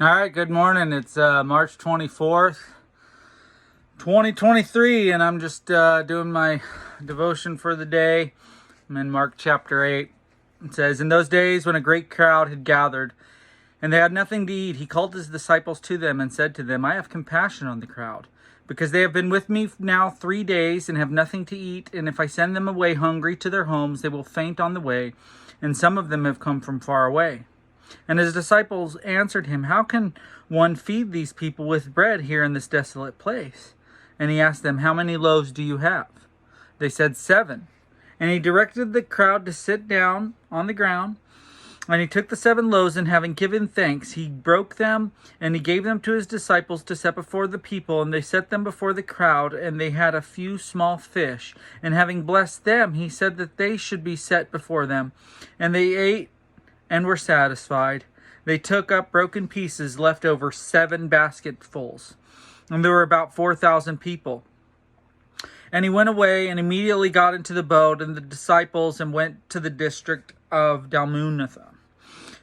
All right, good morning. It's March 24th, 2023, and I'm just doing my devotion for the day. I'm in Mark chapter 8. It says, "In those days when a great crowd had gathered, and they had nothing to eat, he called his disciples to them and said to them, I have compassion on the crowd, because they have been with me now 3 days and have nothing to eat, and if I send them away hungry to their homes, they will faint on the way, and some of them have come from far away." And his disciples answered him, "How can one feed these people with bread here in this desolate place?" And he asked them, "How many loaves do you have?" They said, 7. And he directed the crowd to sit down on the ground. And he took the 7 loaves, and having given thanks, he broke them, and he gave them to his disciples to set before the people. And they set them before the crowd, and they had a few small fish. And having blessed them, he said that they should be set before them. And they ate and were satisfied. They took up broken pieces left over 7 basketfuls. And there were about 4,000 people. And he went away and immediately got into the boat and the disciples and went to the district of Dalmanutha.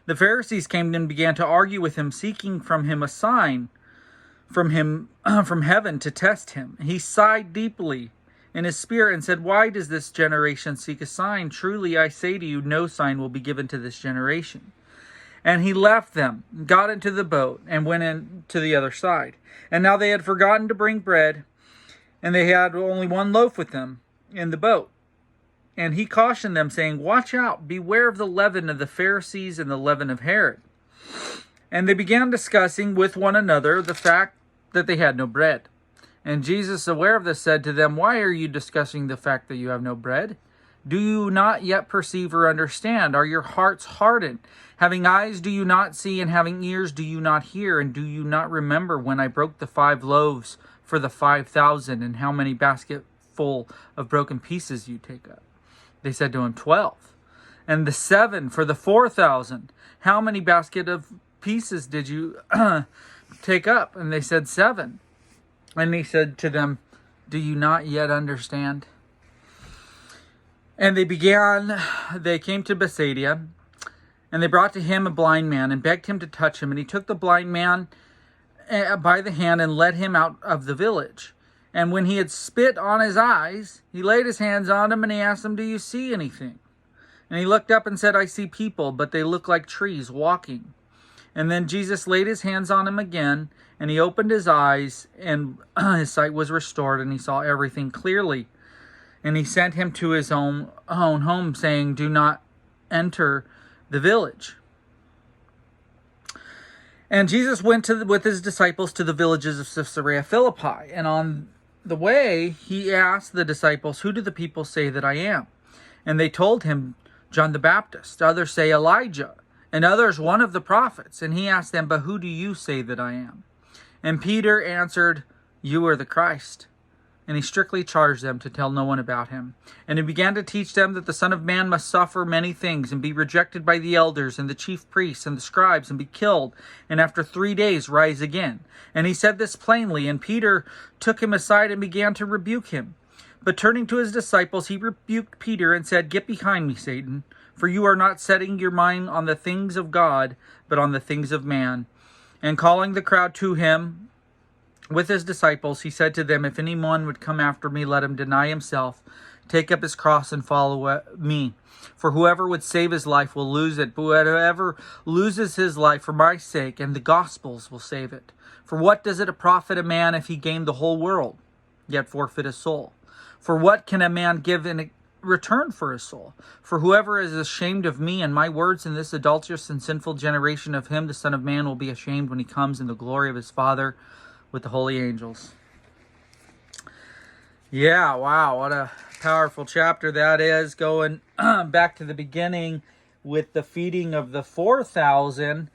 The Pharisees came and began to argue with him, seeking from him a sign from heaven to test him. He sighed deeply in his spirit and said, "Why does this generation seek a sign? Truly I say to you, no sign will be given to this generation." And he left them, got into the boat, and went in to the other side. And now they had forgotten to bring bread, and they had only 1 loaf with them in the boat. And he cautioned them, saying, "Watch out, beware of the leaven of the Pharisees and the leaven of Herod." And they began discussing with one another the fact that they had no bread. And Jesus, aware of this, said to them, "Why are you discussing the fact that you have no bread? Do you not yet perceive or understand? Are your hearts hardened? Having eyes, do you not see? And having ears, do you not hear? And do you not remember when I broke the 5 loaves for the 5,000, and how many basketful of broken pieces you take up?" They said to him, 12. "And the 7 for the 4,000, how many basket of pieces did you take up?" And they said, 7. And he said to them, "Do you not yet understand?" And they came to Bethsaida, and they brought to him a blind man and begged him to touch him. And he took the blind man by the hand and led him out of the village. And when he had spit on his eyes, he laid his hands on him, and he asked him, "Do you see anything?" And he looked up and said, "I see people, but they look like trees walking." And then Jesus laid his hands on him again, and he opened his eyes, and his sight was restored, and he saw everything clearly. And he sent him to his own home, saying, "Do not enter the village." And Jesus went with his disciples to the villages of Caesarea Philippi. And on the way, he asked the disciples, "Who do the people say that I am?" And they told him, "John the Baptist. Others say Elijah, and others one of the prophets." And he asked them, "But who do you say that I am?" And Peter answered, "You are the Christ." And he strictly charged them to tell no one about him. And he began to teach them that the Son of Man must suffer many things, and be rejected by the elders and the chief priests and the scribes, and be killed, and after 3 days rise again. And he said this plainly, and Peter took him aside and began to rebuke him. But turning to his disciples, he rebuked Peter and said, "Get behind me, Satan, for you are not setting your mind on the things of God, but on the things of man." And calling the crowd to him with his disciples, he said to them, "If anyone would come after me, let him deny himself, take up his cross, and follow me. For whoever would save his life will lose it, but whoever loses his life for my sake and the gospel's will save it. For what does it profit a man if he gain the whole world, yet forfeit his soul? For what can a man give in return for his soul? For whoever is ashamed of me and my words in this adulterous and sinful generation, of him the Son of Man will be ashamed when he comes in the glory of his Father with the holy angels." Yeah, wow, what a powerful chapter that is. Going back to the beginning with the feeding of the 4,000,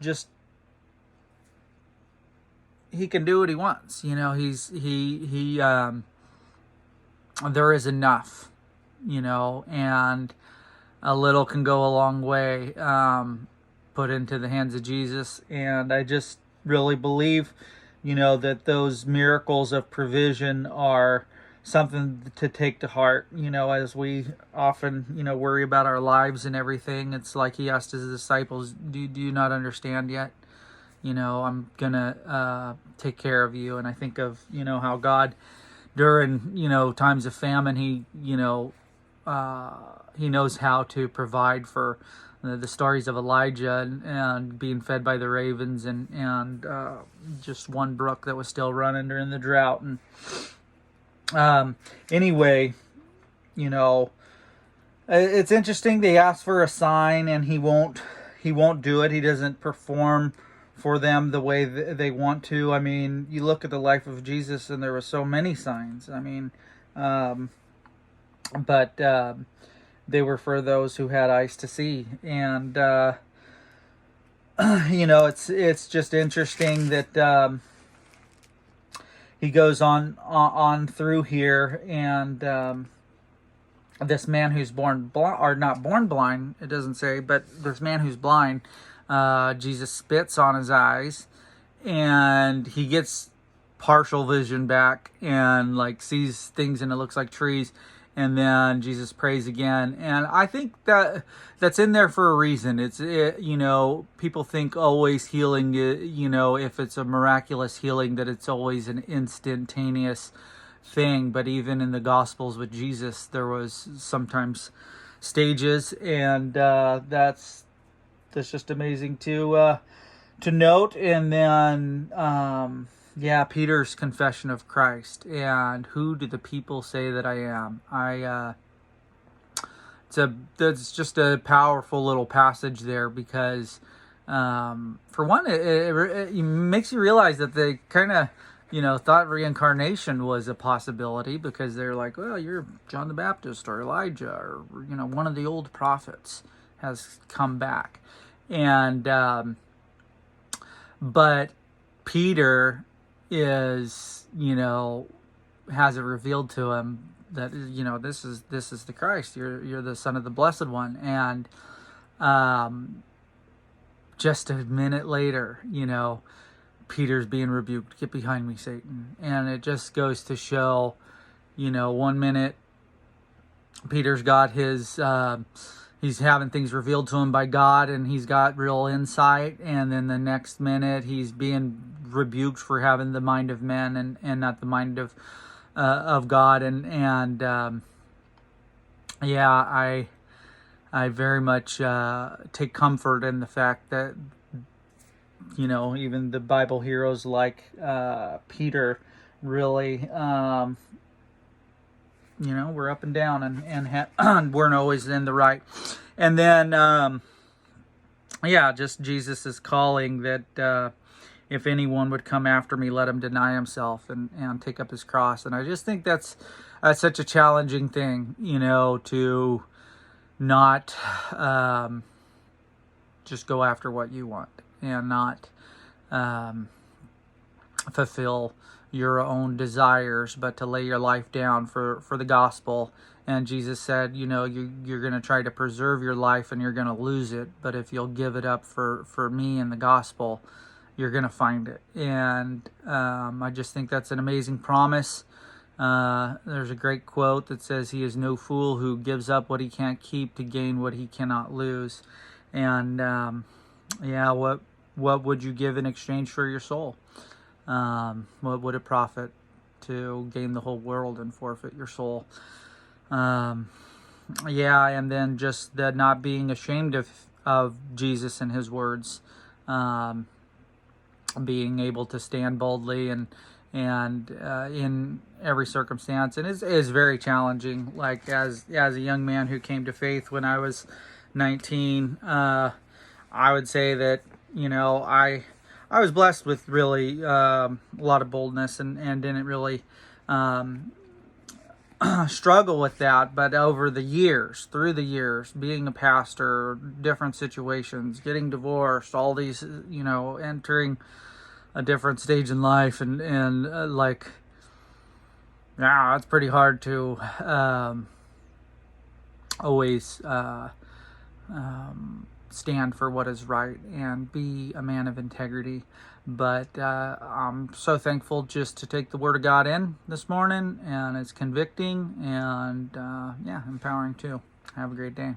just he can do what he wants. You know, there is enough, and a little can go a long way, put into the hands of Jesus. And I just really believe, that those miracles of provision are something to take to heart, as we often, worry about our lives and everything. It's like he asked his disciples, do you not understand yet? I'm gonna take care of you. And I think of, how God during, times of famine, he knows how to provide for the stories of Elijah and being fed by the ravens and just one brook that was still running during the drought. And anyway, it's interesting. They ask for a sign and he won't do it. He doesn't perform for them the way they want to. I mean, you look at the life of Jesus and there were so many signs. I mean, but they were for those who had eyes to see. And it's just interesting that he goes on through here, and this man who's born blind, or not born blind, it doesn't say, but this man who's blind, Jesus spits on his eyes, and he gets partial vision back and sees things, and it looks like trees. And then Jesus prays again, and I think that's in there for a reason. People think always healing, if it's a miraculous healing, that it's always an instantaneous thing. But even in the Gospels with Jesus, there was sometimes stages, and that's just amazing to note. And then Peter's confession of Christ, and who do the people say that I am? That's just a powerful little passage there, because for one, it makes you realize that they kind of thought reincarnation was a possibility, because they're like, well, you're John the Baptist or Elijah, or one of the old prophets has come back. And but Peter is, has it revealed to him that, this is the Christ. You're the Son of the Blessed One. And just a minute later, Peter's being rebuked. Get behind me, Satan. And it just goes to show, 1 minute Peter's got his he's having things revealed to him by God, and he's got real insight. And then the next minute, he's being rebuked for having the mind of men and not the mind of God. I very much take comfort in the fact that even the Bible heroes like Peter really we're up and down and weren't always in the right. And then just Jesus is calling that if anyone would come after me, let him deny himself and take up his cross. And I just think that's such a challenging thing, to not just go after what you want and not fulfill your own desires, but to lay your life down for the gospel. And Jesus said, you're going to try to preserve your life and you're going to lose it. But if you'll give it up for me and the gospel, you're going to find it. And I just think that's an amazing promise. There's a great quote that says, he is no fool who gives up what he can't keep to gain what he cannot lose. And what would you give in exchange for your soul? What would it profit to gain the whole world and forfeit your soul? And then just the not being ashamed of Jesus and his words, being able to stand boldly and in every circumstance. And it is very challenging. Like as a young man who came to faith when I was 19, I would say that I was blessed with really a lot of boldness and didn't really struggle with that. But through the years, being a pastor, different situations, getting divorced, all these, entering a different stage in life, and it's pretty hard to always stand for what is right and be a man of integrity. But I'm so thankful just to take the Word of God in this morning, and it's convicting and, yeah, empowering too. Have a great day.